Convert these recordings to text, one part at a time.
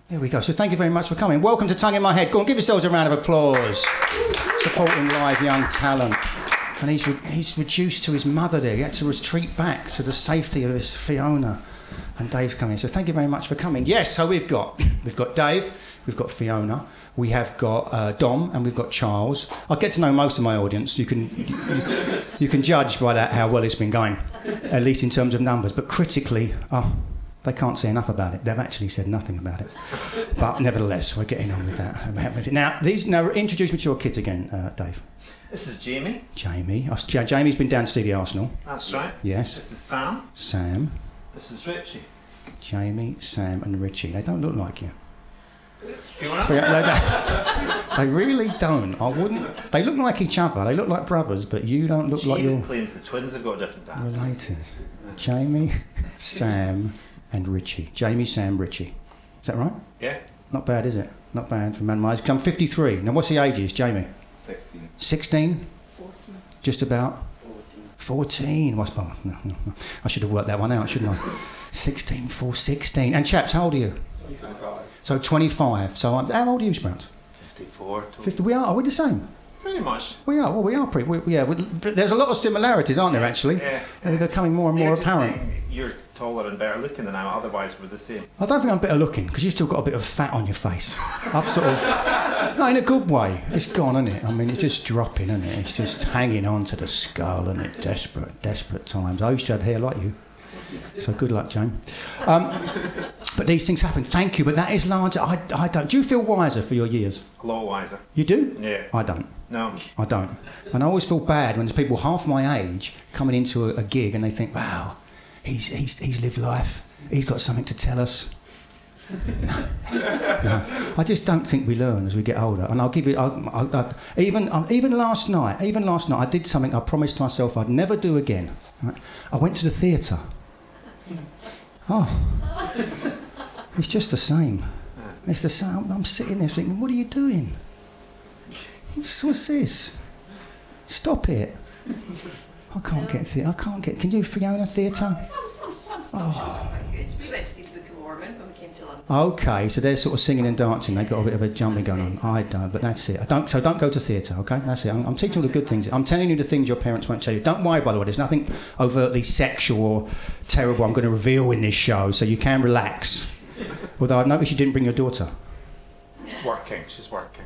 There we go. So thank you very much for coming. Welcome to Tongue in My Head. Go on, give yourselves a round of applause. Supporting live young talent. And he's reduced to his mother there. He had to retreat back to the safety of his Fiona. And Dave's coming. So thank you very much for coming. Yes, so we've got Dave, we've got Fiona, we have got Dom, and we've got Charles. I get to know most of my audience. You can judge by that how well it's been going, at least in terms of numbers. But critically, they can't say enough about it. They've actually said nothing about it. But nevertheless, we're getting on with that. Now, introduce me to your kids again, Dave. This is Jamie. Jamie's been down to see the Arsenal. That's right. Yes. This is Sam. Sam. This is Richie. Jamie, Sam and Richie. They don't look like you. Oops. They really don't. I wouldn't. They look like each other. They look like brothers, but you don't look like your... claims the twins have got a different dance. Relators. Jamie, Sam and Richie. Jamie, Sam, Richie. Is that right? Yeah. Not bad, is it? Not bad for man my eyes. 'Cause I'm 53. Now, what's the ages, Jamie? 16. 16? 14. Just about? 14. What's no. I should have worked that one out, shouldn't I? 16, 16. And chaps, how old are you? 25. So 25. So how old are you, Sprouts? 54. 50. We are the same? Pretty much. We are. Well, we are pretty. There's a lot of similarities, aren't there, actually? Yeah. They're becoming more and more apparent. You're taller and better looking than I am, otherwise we're the same. I don't think I'm better looking, because you've still got a bit of fat on your face. I've sort of... No, in a good way. It's gone, isn't it? I mean, it's just dropping, isn't it? It's just hanging on to the skull, isn't it? Desperate times. I used to have hair like you. So good luck, Jane. But these things happen. Thank you, but that is larger. I don't. Do you feel wiser for your years? A lot wiser. You do? Yeah. I don't. No. I don't. And I always feel bad when there's people half my age coming into a gig and they think, wow, he's lived life. He's got something to tell us. No. I just don't think we learn as we get older. And I'll give you, even last night, I did something I promised myself I'd never do again. Right? I went to the theatre. Oh, it's just the same. It's the same. I'm sitting there thinking, what are you doing? What's this? Stop it. I can't get theatre. Can you, Fiona, theatre? Some quite good. We went to see the Book of Mormon when we came to London. Okay, so they're sort of singing and dancing. They've got a bit of a jumping going on. I don't, but that's it. So don't go to theatre, okay? That's it. I'm teaching you the good things. I'm telling you the things your parents won't tell you. Don't worry, by the way. There's nothing overtly sexual or terrible I'm going to reveal in this show, so you can relax. Although I've noticed you didn't bring your daughter. Working. She's working.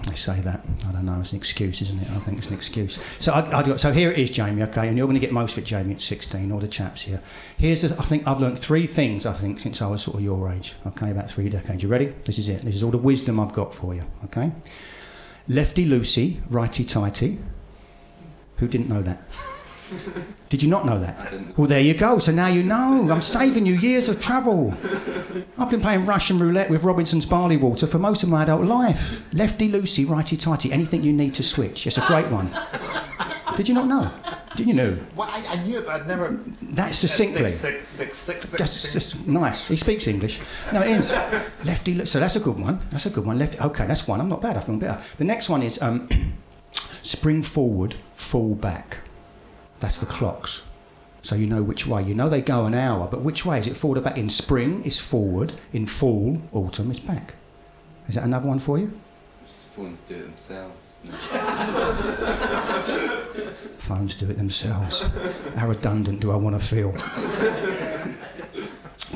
They say that. I don't know. It's an excuse, isn't it? I think it's an excuse. So here it is, Jamie. Okay, and you're going to get most of it, Jamie, at 16. All the chaps here. I think I've learned 3 things. I think since I was sort of your age. Okay, about 3 decades. You ready? This is it. This is all the wisdom I've got for you. Okay. Lefty loosey, righty tighty. Who didn't know that? Did you not know that? I didn't. Well, there you go. So now you know. I'm saving you years of trouble. I've been playing Russian roulette with Robinson's barley water for most of my adult life. Lefty loosey, righty tighty. Anything you need to switch. It's a great one. Did you not know? Did you know? Well, I knew it, but I'd never... That's succinctly. Six. Just nice. He speaks English. No, it is. Lefty. So that's a good one. Lefty. Okay, that's one. I'm not bad. I feel better. The next one is spring forward, fall back. That's the clocks. So you know which way. You know they go an hour, but which way? Is it forward or back? In spring, it's forward. In fall, autumn, it's back. Is that another one for you? Just phones do it themselves. Phones do it themselves. How redundant do I want to feel?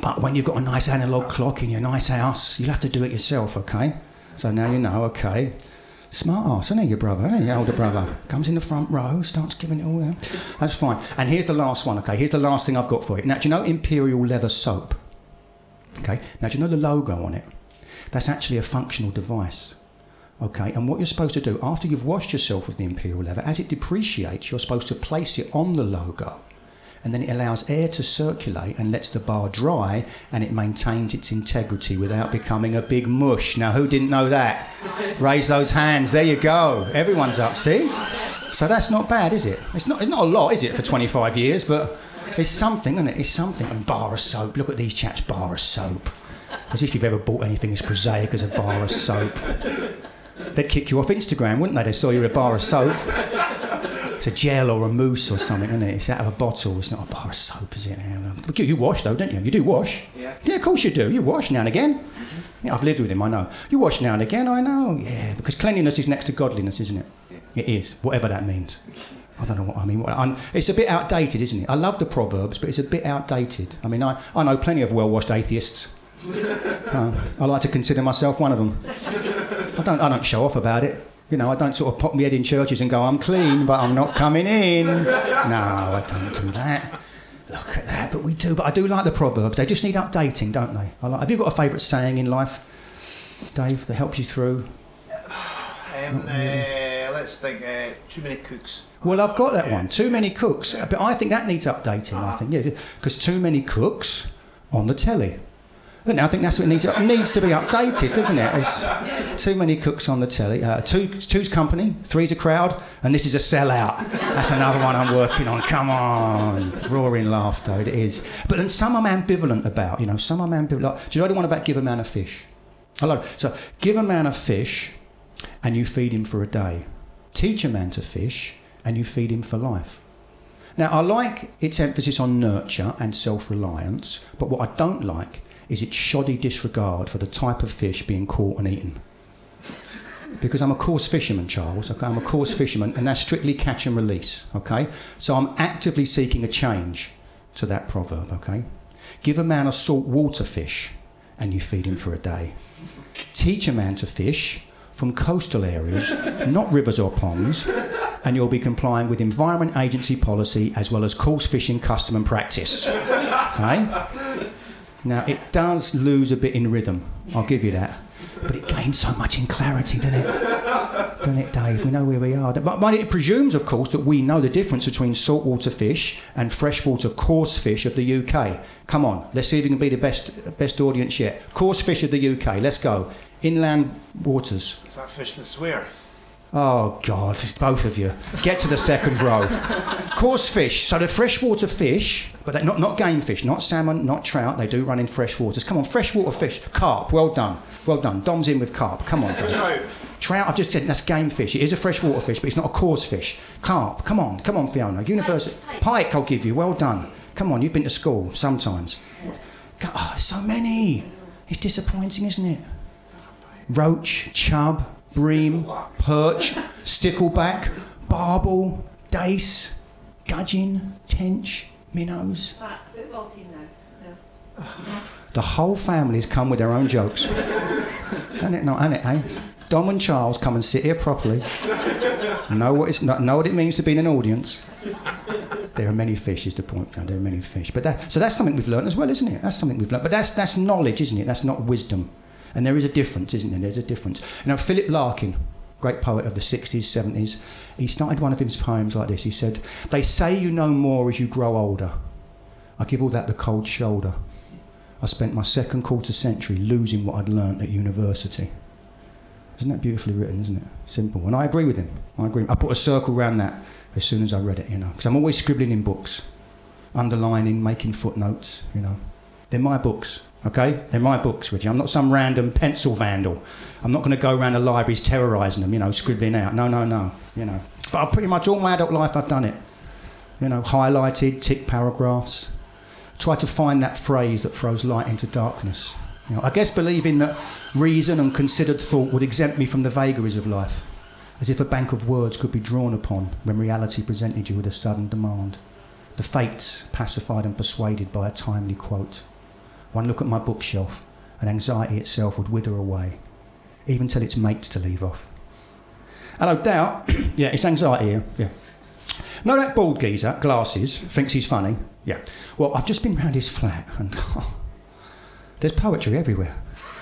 But when you've got a nice analogue clock in your nice house, you'll have to do it yourself, okay? So now you know, okay. Smart ass, isn't he, your brother? Isn't he, your older brother? Comes in the front row, starts giving it all out. That's fine. And here's the last one, okay? Here's the last thing I've got for you. Now, do you know Imperial Leather Soap? Okay? Now, do you know the logo on it? That's actually a functional device. Okay? And what you're supposed to do, after you've washed yourself with the Imperial Leather, as it depreciates, you're supposed to place it on the logo. And then it allows air to circulate and lets the bar dry, and it maintains its integrity without becoming a big mush. Now, who didn't know that? Raise those hands. There you go. Everyone's up, see? So that's not bad, is it? It's not a lot, is it, for 25 years? But it's something, isn't it? It's something. And bar of soap. Look at these chaps, bar of soap. As if you've ever bought anything as prosaic as a bar of soap. They'd kick you off Instagram, wouldn't they? They saw you with a bar of soap. It's a gel or a mousse or something, isn't it? It's out of a bottle. It's not a bar of soap, is it? You wash, though, don't you? You do wash? Yeah, Yeah, of course you do. You wash now and again. Yeah, I've lived with him, I know. You wash now and again, I know. Yeah, because cleanliness is next to godliness, isn't it? It is, whatever that means. I don't know what I mean. It's a bit outdated, isn't it? I love the Proverbs, but it's a bit outdated. I mean, I know plenty of well-washed atheists. I like to consider myself one of them. I don't show off about it. You know, I don't sort of pop my head in churches and go, I'm clean, but I'm not coming in. No, I don't do that. Look at that, but we do. But I do like the Proverbs. They just need updating, don't they? Have you got a favourite saying in life, Dave, that helps you through? Let's think. Too many cooks. Well, I've got that one. Too many cooks. But I think that needs updating, I think. Yeah, because too many cooks on the telly. And I think that's what it needs to be updated, doesn't it? It's too many cooks on the telly. Two's company, three's a crowd, and this is a sellout. That's another one I'm working on. Come on. Roaring laughter, it is. But then some I'm ambivalent about, you know. Some I'm ambivalent. Like, do you know the one about give a man a fish? So, give a man a fish and you feed him for a day. Teach a man to fish and you feed him for life. Now, I like its emphasis on nurture and self-reliance, but what I don't like is its shoddy disregard for the type of fish being caught and eaten. Because I'm a coarse fisherman, Charles, okay? I'm a coarse fisherman, and that's strictly catch and release, okay? So I'm actively seeking a change to that proverb, okay? Give a man a saltwater fish, and you feed him for a day. Teach a man to fish from coastal areas, not rivers or ponds, and you'll be complying with Environment Agency policy as well as coarse fishing custom and practice, okay? Now, it does lose a bit in rhythm, I'll give you that. But it gains so much in clarity, doesn't it? Doesn't it, Dave? We know where we are. But it presumes, of course, that we know the difference between saltwater fish and freshwater coarse fish of the UK. Come on, let's see if we can be the best audience yet. Coarse fish of the UK, let's go. Inland waters. Is that fish that swear? Oh, God, it's both of you. Get to the second row. Coarse fish. So the freshwater fish, but they're not game fish, not salmon, not trout. They do run in fresh waters. Come on, freshwater fish. Carp. Well done. Well done. Dom's in with carp. Come on, Dom. Trout. Trout, I've just said that's game fish. It is a freshwater fish, but it's not a coarse fish. Carp. Come on, Fiona. University. Pike, I'll give you. Well done. Come on, you've been to school sometimes. Oh, there's so many. It's disappointing, isn't it? Roach, chub, bream, perch, stickleback, barbel, dace, gudgeon, tench, minnows. Fat football team now. The whole family's come with their own jokes. Isn't it not, isn't it, eh? Dom and Charles come and sit here properly. Know what it means to be in an audience. There are many fish, is the point. There are many fish. But that's something we've learned as well, isn't it? That's something we've learned. But that's knowledge, isn't it? That's not wisdom. And there is a difference, isn't there? There's a difference. You know, Philip Larkin, great poet of the 60s, 70s, he started one of his poems like this. He said, "They say you know more as you grow older. I give all that the cold shoulder. I spent my second quarter century losing what I'd learnt at university." Isn't that beautifully written, isn't it? Simple. And I agree with him. I put a circle around that as soon as I read it, you know, because I'm always scribbling in books, underlining, making footnotes, you know. They're my books. Okay? They're my books, Richie. I'm not some random pencil vandal. I'm not going to go around the libraries terrorising them, you know, scribbling out. No, you know. But pretty much all my adult life I've done it. You know, highlighted, tick paragraphs. Try to find that phrase that throws light into darkness. You know, I guess believing that reason and considered thought would exempt me from the vagaries of life, as if a bank of words could be drawn upon when reality presented you with a sudden demand. The fates pacified and persuaded by a timely quote. One look at my bookshelf, and anxiety itself would wither away, even tell its mates to leave off. Hello, Doubt. Yeah, it's anxiety here. Yeah. Know that bald geezer, glasses, thinks he's funny? Yeah. Well, I've just been round his flat, and there's poetry everywhere.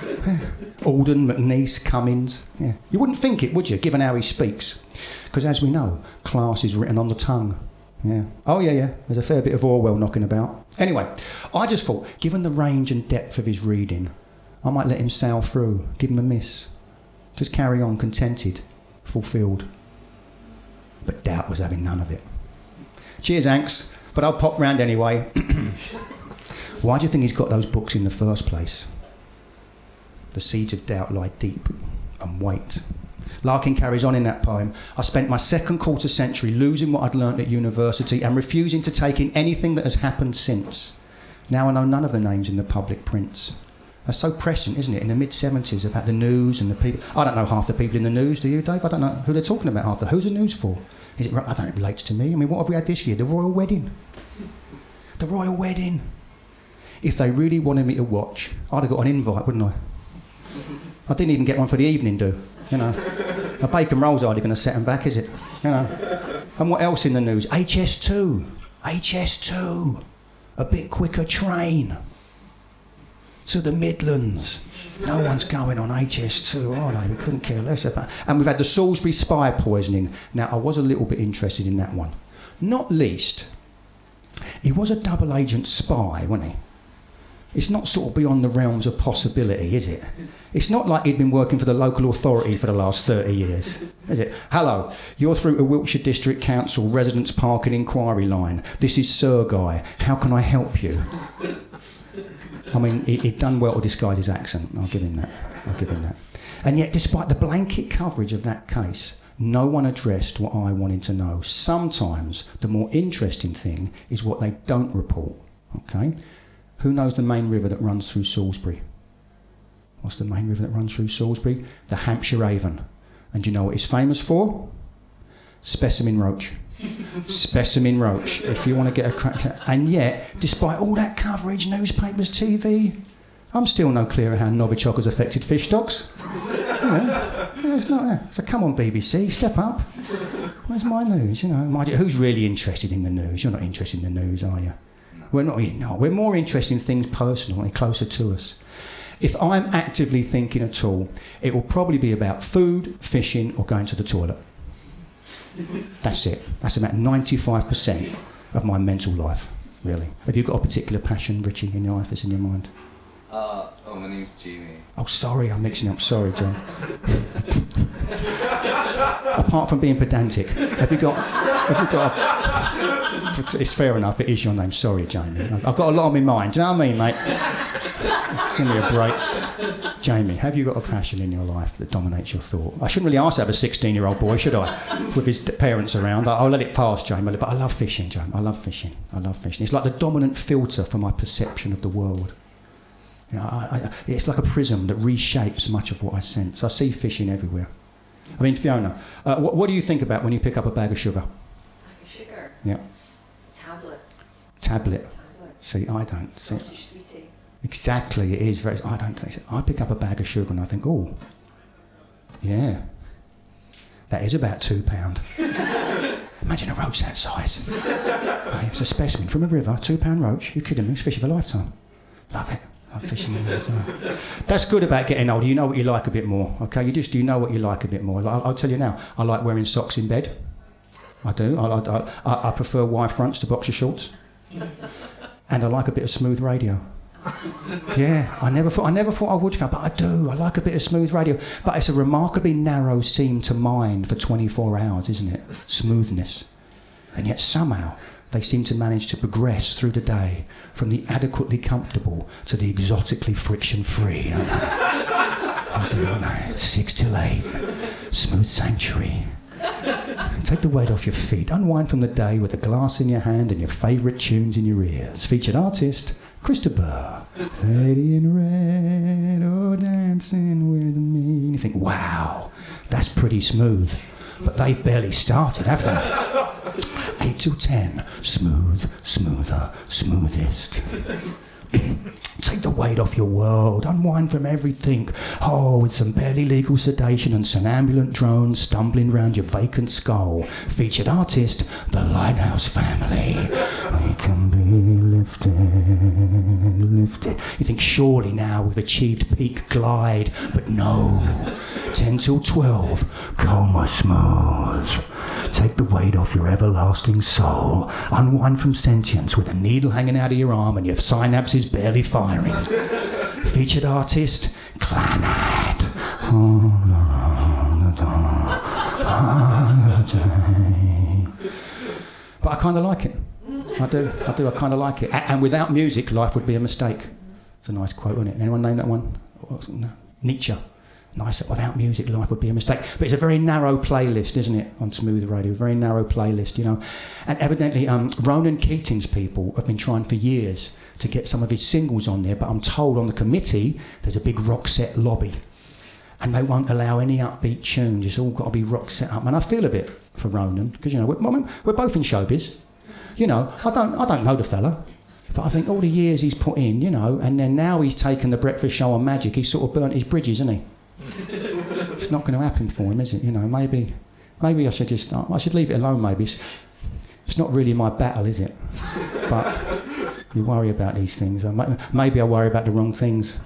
Yeah. Alden, McNeice, Cummins. Yeah. You wouldn't think it, would you, given how he speaks? Because as we know, class is written on the tongue. Yeah. Oh, yeah. There's a fair bit of Orwell knocking about. Anyway, I just thought, given the range and depth of his reading, I might let him sail through, give him a miss. Just carry on, contented, fulfilled. But Doubt was having none of it. Cheers, Anks, but I'll pop round anyway. Why do you think he's got those books in the first place? The seeds of doubt lie deep and wait. Larkin carries on in that poem. I spent my second quarter century losing what I'd learnt at university and refusing to take in anything that has happened since. Now I know none of the names in the public prints. That's so prescient, isn't it? In the mid-70s, about the news and the people. I don't know half the people in the news, do you, Dave? I don't know who they're talking about half the. Who's the news for? I don't know, it relates to me. I mean, what have we had this year? The royal wedding. The royal wedding. If they really wanted me to watch, I'd have got an invite, wouldn't I? I didn't even get one for the evening, you know. A bacon roll's hardly going to set them back, is it? You know. And what else in the news? HS2. HS2. A bit quicker train to the Midlands. No one's going on HS2, are they? We couldn't care less about. And we've had the Salisbury spy poisoning. Now, I was a little bit interested in that one. Not least, he was a double agent spy, wasn't he? It's not sort of beyond the realms of possibility, is it? It's not like he'd been working for the local authority for the last 30 years, is it? Hello, you're through to Wiltshire District Council Residents Parking Inquiry Line. This is Sir Guy. How can I help you? I mean, he'd done well to disguise his accent. I'll give him that. And yet, despite the blanket coverage of that case, no one addressed what I wanted to know. Sometimes the more interesting thing is what they don't report, okay? Who knows the main river that runs through Salisbury? What's the main river that runs through Salisbury? The Hampshire Avon. And do you know what it's famous for? Specimen roach. Specimen roach, if you want to get a crack at. And yet, despite all that coverage, newspapers, TV, I'm still no clearer how Novichok has affected fish stocks. It's not there. So come on, BBC, step up. Where's my news? You know, who's really interested in the news? You're not interested in the news, are you? We're not. No, we're more interested in things personal and closer to us. If I'm actively thinking at all, it will probably be about food, fishing, or going to the toilet. That's it. That's about 95% of my mental life, really. Have you got a particular passion, Richie, in your life that's in your mind? My name's Jamie. Oh, sorry, I'm mixing up. Sorry, John. Apart from being pedantic, have you got it's fair enough, it is your name. Sorry, Jamie. I've got a lot on my mind. Do you know what I mean, mate? Give me a break. Jamie, have you got a passion in your life that dominates your thought? I shouldn't really ask that of a 16-year-old boy, should I? With his parents around. I'll let it pass, Jamie. But I love fishing, Jamie. I love fishing. It's like the dominant filter for my perception of the world. You know, it's like a prism that reshapes much of what I sense. I see fishing everywhere. I mean, Fiona, what do you think about when you pick up a bag of sugar? Bag of sugar? Yeah. Tablet. See, I don't. Scottish sweetie. Exactly, it is very. I don't think so. I pick up a bag of sugar and I think, oh, yeah, that is about £2. Imagine a roach that size. Hey, it's a specimen from a river, £2 roach. You're kidding me? It's fish of a lifetime. Love it. I'm fishing in there. That's good about getting older. You know what you like a bit more, okay? You know what you like a bit more. I'll tell you now, I like wearing socks in bed. I do. I prefer wire fronts to boxer shorts. And I like a bit of smooth radio. Yeah, I never thought I would, but I do. I like a bit of smooth radio. But it's a remarkably narrow seam to mine for 24 hours, isn't it? Smoothness. And yet somehow they seem to manage to progress through the day from the adequately comfortable to the exotically friction-free. I do, don't I? 6 till 8. Smooth sanctuary. Take the weight off your feet. Unwind from the day with a glass in your hand and your favourite tunes in your ears. Featured artist, Christopher. Lady in red, oh, dancing with me. And you think, wow, that's pretty smooth. But they've barely started, have they? 8 till 10. Smooth, smoother, smoothest. Take the weight off your world, unwind from everything. Oh, with some barely legal sedation and somnambulant drones stumbling round your vacant skull. Featured artist, the Lighthouse Family. We can be lifted. You think surely now we've achieved peak glide, but no. 10 till 12, coma smooth. Take the weight off your everlasting soul. Unwind from sentience with a needle hanging out of your arm and your synapses barely firing. Featured artist, Clanad. But I kind of like it. I do. I kind of like it. And without music, life would be a mistake. It's a nice quote, isn't it? Anyone name that one? No. Nietzsche. Nice, without music, life would be a mistake. But it's a very narrow playlist, isn't it, on Smooth Radio? A very narrow playlist, you know. And evidently, Ronan Keating's people have been trying for years to get some of his singles on there, but I'm told on the committee there's a big rock set lobby. And they won't allow any upbeat tunes. It's all got to be rock set up. And I feel a bit for Ronan, because, we're both in showbiz. I don't know the fella, but I think all the years he's put in, and then now he's taken the breakfast show on Magic, he's sort of burnt his bridges, isn't he? It's not going to happen for him, is it? Maybe I should leave it alone, maybe. It's not really my battle, is it? But you worry about these things. Maybe I worry about the wrong things.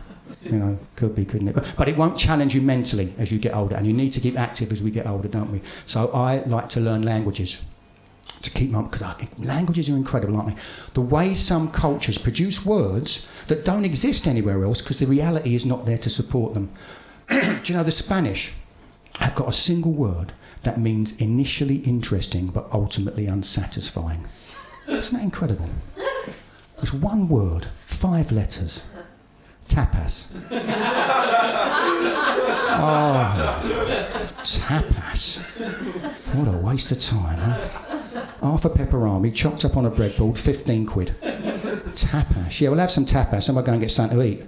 Could be, couldn't it? But it won't challenge you mentally as you get older, and you need to keep active as we get older, don't we? So I like to learn languages to keep them up, because I think languages are incredible, aren't they? The way some cultures produce words that don't exist anywhere else because the reality is not there to support them. Do you know the Spanish have got a single word that means initially interesting but ultimately unsatisfying? Isn't that incredible? It's one word, 5 letters. Tapas. Oh, tapas. What a waste of time, huh? Half a pepperami chopped up on a breadboard, 15 quid. Tapas. Yeah, we'll have some tapas and we'll go and get something to eat.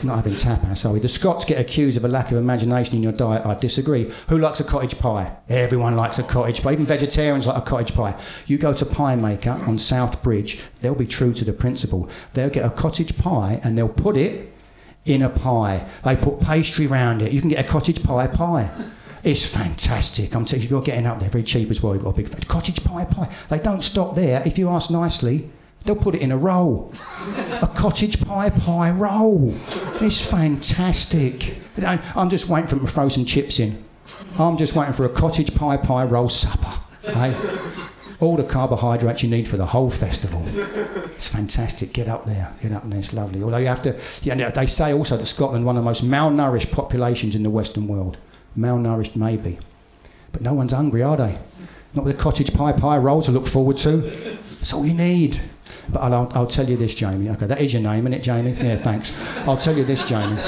Not having tapas, are we? The Scots get accused of a lack of imagination in your diet. I disagree. Who likes a cottage pie? Everyone likes a cottage pie. Even vegetarians like a cottage pie. You go to Pie Maker on South Bridge, they'll be true to the principle. They'll get a cottage pie and they'll put it in a pie. They put pastry round it. You can get a cottage pie. It's fantastic. I'm telling you, you're getting up there very cheap as well. You've got a big cottage pie. They don't stop there. If you ask nicely, they'll put it in a roll. A cottage pie roll. It's fantastic. I'm just waiting for them to throw some chips in. I'm just waiting for a cottage pie roll supper. Eh? All the carbohydrates you need for the whole festival. It's fantastic. Get up there. It's lovely. Although you have to... they say also that Scotland is one of the most malnourished populations in the Western world. Malnourished, maybe. But no one's hungry, are they? Not with a cottage pie roll to look forward to. That's all you need. But I'll tell you this, Jamie. Okay, that is your name, isn't it, Jamie? Yeah, thanks. I'll tell you this, Jamie.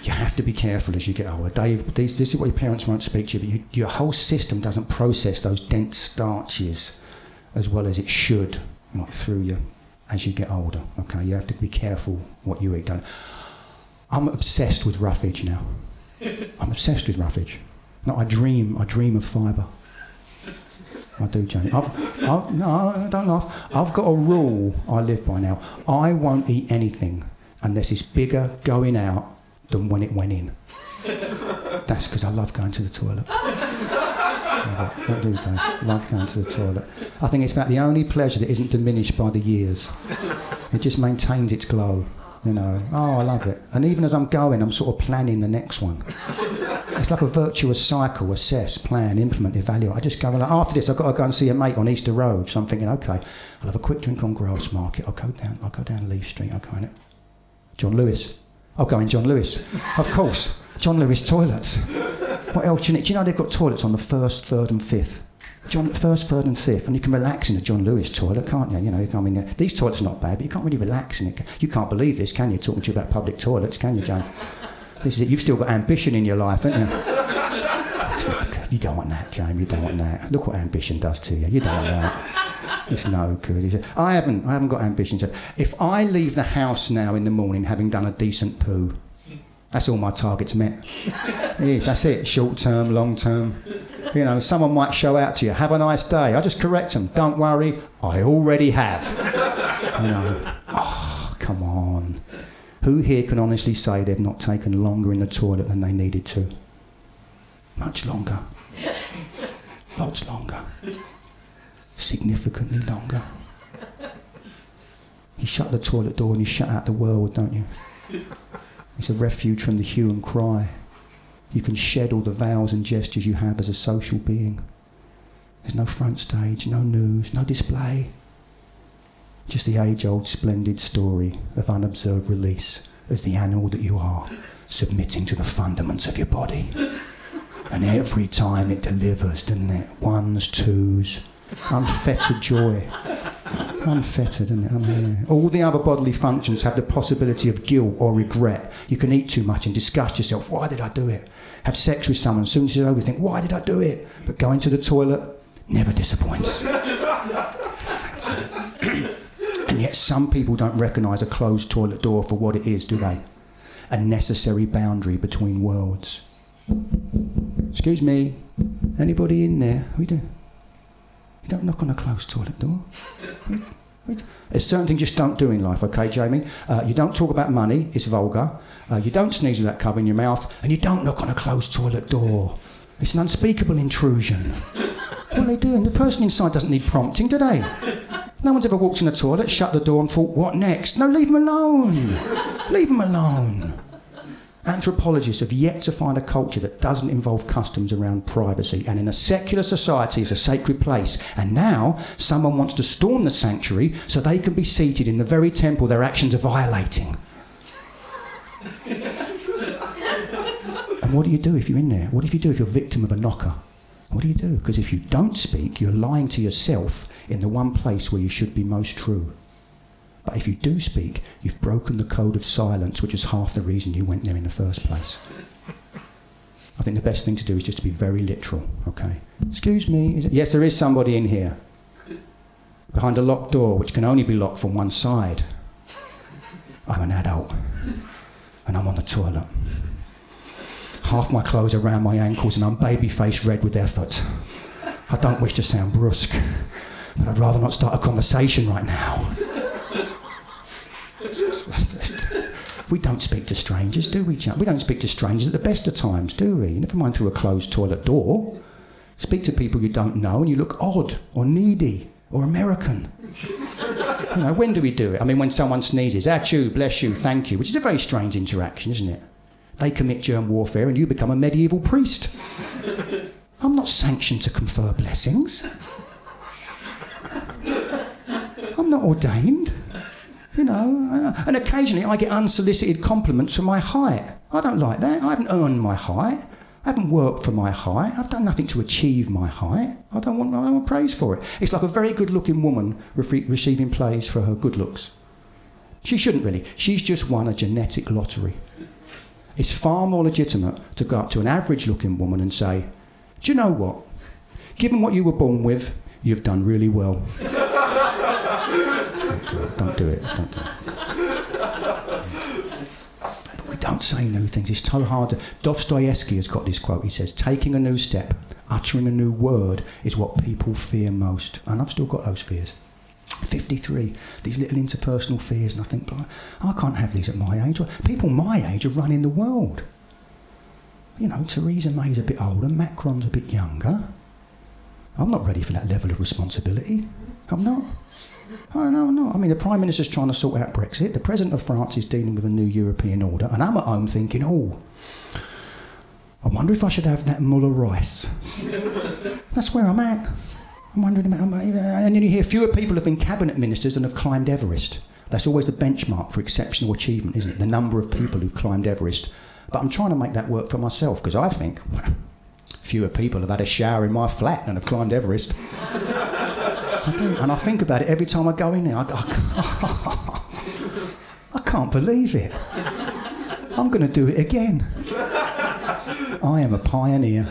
You have to be careful as you get older. Dave, this is what your parents won't speak to you, but your whole system doesn't process those dense starches as well as it should, through you as you get older. Okay, you have to be careful what you eat. I'm obsessed with roughage now. I'm obsessed with roughage. No, I dream of fibre. I do, Jamie. No, don't laugh. I've got a rule I live by now. I won't eat anything unless it's bigger going out than when it went in. That's because I love going to the toilet. I do, Dave. I love going to the toilet. I think it's about the only pleasure that isn't diminished by the years. It just maintains its glow. Oh, I love it. And even as I'm going, I'm sort of planning the next one. It's like a virtuous cycle: assess, plan, implement, evaluate. I just go, after this, I've got to go and see a mate on Easter Road. So I'm thinking, okay, I'll have a quick drink on Grassmarket. I'll go down Leaf Street. I'll go in it. John Lewis. I'll go in John Lewis. Of course, John Lewis toilets. What else do you need? Do you know they've got toilets on the 1st, 3rd and 5th? First, 3rd and 5th, and you can relax in a John Lewis toilet, can't you? You come in there. These toilets are not bad, but you can't really relax in it. You can't believe this, can you? Talking to you about public toilets, can you, Jane? This is it. You've still got ambition in your life, haven't you? It's not good. You don't want that, Jane. You don't want that. Look what ambition does to you. You don't want that. It's no good. I haven't got ambitions. If I leave the house now in the morning having done a decent poo, that's all my targets met. Yes, that's it. Short term, long term. Someone might show out to you, have a nice day. I just correct them. Don't worry, I already have. Oh, come on. Who here can honestly say they've not taken longer in the toilet than they needed to? Much longer. Lots longer. Significantly longer. You shut the toilet door and you shut out the world, don't you? It's a refuge from the hue and cry. You can shed all the vows and gestures you have as a social being. There's no front stage, no news, no display. Just the age-old splendid story of unobserved release as the animal that you are, submitting to the fundaments of your body. And every time it delivers, doesn't it? Ones, twos, unfettered joy. Unfettered, isn't it? All the other bodily functions have the possibility of guilt or regret. You can eat too much and disgust yourself. Why did I do it? Have sex with someone, as soon as it's over, think, why did I do it? But going to the toilet never disappoints. And And yet some people don't recognise a closed toilet door for what it is, do they? A necessary boundary between worlds. Excuse me, anybody in there? We do. You don't knock on a closed toilet door. There's certain things you just don't do in life, okay, Jamie? You don't talk about money, it's vulgar. You don't sneeze with that cover in your mouth, and you don't knock on a closed toilet door. It's an unspeakable intrusion. What are they doing? The person inside doesn't need prompting, do they? No one's ever walked in a toilet, shut the door and thought, what next? No, leave them alone. Leave them alone. Anthropologists have yet to find a culture that doesn't involve customs around privacy, and in a secular society it's a sacred place. And now someone wants to storm the sanctuary so they can be seated in the very temple their actions are violating. And what do you do if you're in there? What do you do if you're a victim of a knocker? What do you do? Because if you don't speak, you're lying to yourself in the one place where you should be most true. But if you do speak, you've broken the code of silence, which is half the reason you went there in the first place. I think the best thing to do is just to be very literal, okay? Excuse me, yes, there is somebody in here. Behind a locked door, which can only be locked from one side. I'm an adult, and I'm on the toilet. Half my clothes are around my ankles, and I'm baby-faced red with effort. I don't wish to sound brusque, but I'd rather not start a conversation right now. We don't speak to strangers, do we, Chuck? We don't speak to strangers at the best of times, do we? Never mind through a closed toilet door. Speak to people you don't know and you look odd or needy or American. You know, when do we do it? I mean, when someone sneezes, achoo, bless you, thank you, which is a very strange interaction, isn't it? They commit germ warfare and you become a medieval priest. I'm not sanctioned to confer blessings. I'm not ordained. You know, and occasionally I get unsolicited compliments for my height. I don't like that. I haven't earned my height. I haven't worked for my height. I've done nothing to achieve my height. I don't want praise for it. It's like a very good-looking woman receiving praise for her good looks. She shouldn't really. She's just won a genetic lottery. It's far more legitimate to go up to an average-looking woman and say, do you know what? Given what you were born with, you've done really well. Don't do it. But we don't say new things. It's so hard to... Dostoevsky has got this quote. He says, taking a new step, uttering a new word is what people fear most. And I've still got those fears. 53, these little interpersonal fears, and I think, I can't have these at my age. People my age are running the world. You know, Theresa May's a bit older, Macron's a bit younger. I'm not ready for that level of responsibility. I'm not. Oh, no, I'm not. I mean, the Prime Minister's trying to sort out Brexit, the President of France is dealing with a new European order, and I'm at home thinking, I wonder if I should have that mull of rice. That's where I'm at. I'm wondering about... And then you hear fewer people have been cabinet ministers than have climbed Everest. That's always the benchmark for exceptional achievement, isn't it? The number of people who've climbed Everest. But I'm trying to make that work for myself, because I think fewer people have had a shower in my flat than have climbed Everest. I do, and I think about it every time I go in there. I can't believe it. I'm going to do it again. I am a pioneer.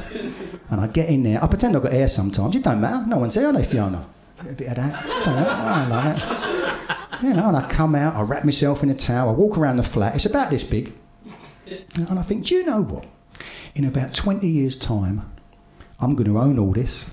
And I get in there. I pretend I've got hair sometimes. It don't matter. No one's there, are they, Fiona? Get a bit of that. Don't know. I don't like that. You know, and I come out, I wrap myself in a towel, I walk around the flat. It's about this big. And I think, do you know what? In about 20 years' time, I'm going to own all this.